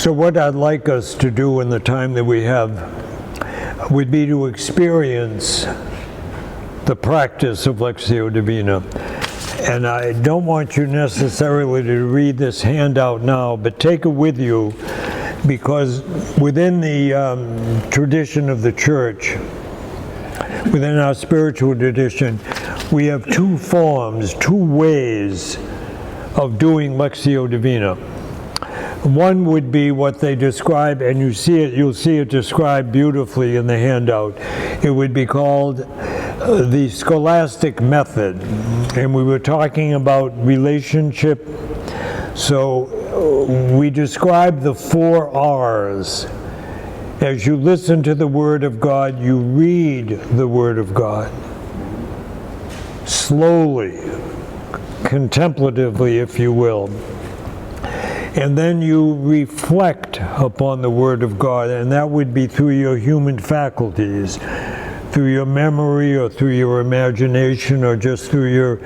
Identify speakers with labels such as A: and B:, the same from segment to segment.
A: So what I'd like us to do in the time that we have would be to experience the practice of Lectio Divina. And I don't want you necessarily to read this handout now, but take it with you, because within the tradition of the Church, within our spiritual tradition, we have two forms, two ways of doing Lectio Divina. One would be what they describe, and you'll see it described beautifully in the handout. It would be called the scholastic method. And we were talking about relationship. So we describe the 4 R's. As you listen to the Word of God, you read the Word of God. Slowly, contemplatively, if you will. And then you reflect upon the Word of God, and that would be through your human faculties, through your memory or through your imagination or just through your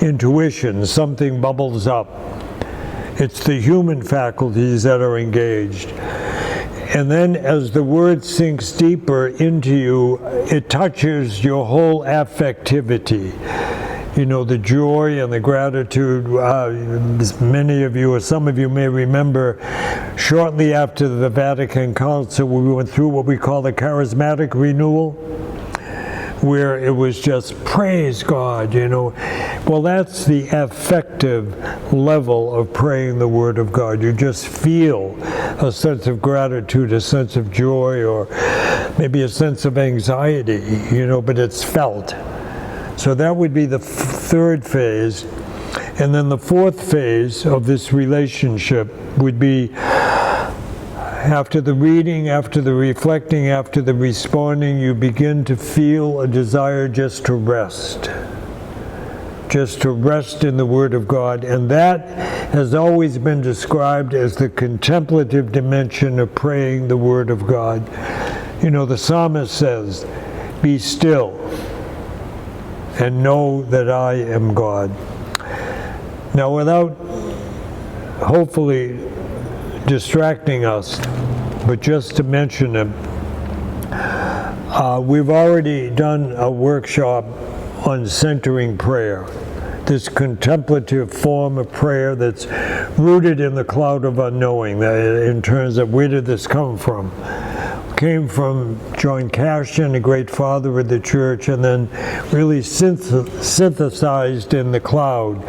A: intuition. Something bubbles up. It's the human faculties that are engaged. And then as the Word sinks deeper into you, it touches your whole affectivity. You know, the joy and the gratitude. Many of you, or some of you may remember, shortly after the Vatican Council, we went through what we call the charismatic renewal, where it was just praise God, you know. Well, that's the affective level of praying the Word of God. You just feel a sense of gratitude, a sense of joy, or maybe a sense of anxiety, you know, but it's felt. So that would be the 3rd phase. And then the 4th phase of this relationship would be after the reading, after the reflecting, after the responding, you begin to feel a desire just to rest. Just to rest in the Word of God. And that has always been described as the contemplative dimension of praying the Word of God. You know, the psalmist says, "Be still and know that I am God." Now, without hopefully distracting us, but just to mention it, we've already done a workshop on centering prayer, this contemplative form of prayer that's rooted in the cloud of unknowing, in terms of where did this come from? Came from John Cassian, a great father of the Church, and then really synthesized in the cloud.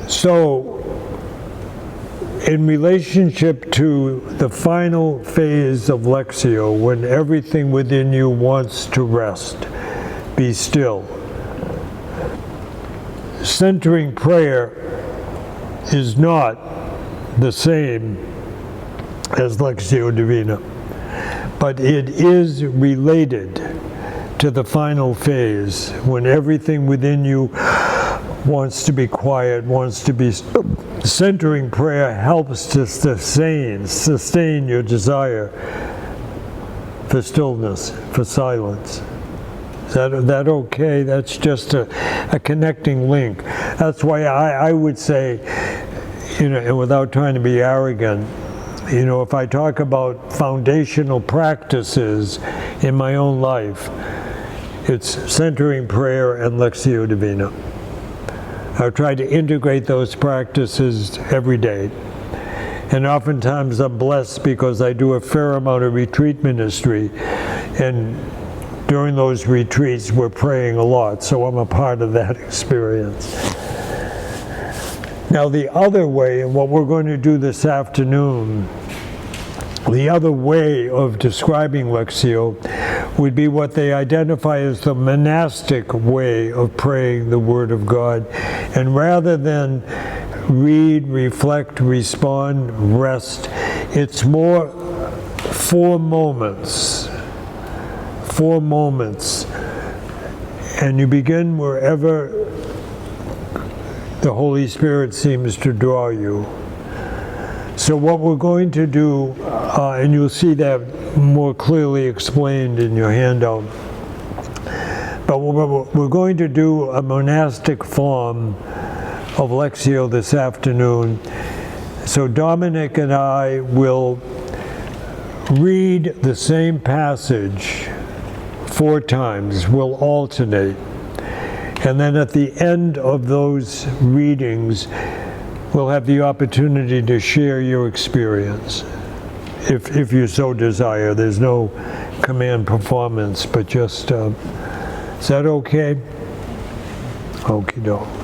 A: So, in relationship to the final phase of Lectio, when everything within you wants to rest, be still. Centering prayer is not the same as Lectio Divina, but it is related to the final phase, when everything within you wants to be quiet, wants to be centering prayer helps to sustain your desire for stillness, for silence. Is that okay? That's just a connecting link. That's why I would say, you know, and without trying to be arrogant, you know, if I talk about foundational practices in my own life, it's centering prayer and Lectio Divina. I try to integrate those practices every day. And oftentimes I'm blessed because I do a fair amount of retreat ministry. And during those retreats, we're praying a lot. So I'm a part of that experience. Now the other way, and what we're going to do this afternoon, the other way of describing Lectio would be what they identify as the monastic way of praying the Word of God. And rather than read, reflect, respond, rest, it's more 4 moments. 4 moments. And you begin wherever the Holy Spirit seems to draw you. So what we're going to do, and you'll see that more clearly explained in your handout, but we're going to do a monastic form of Lectio this afternoon. So Dominic and I will read the same passage 4 times. We'll alternate. And then at the end of those readings, we'll have the opportunity to share your experience, if you so desire. There's no command performance, but just, is that okay? Okie doke.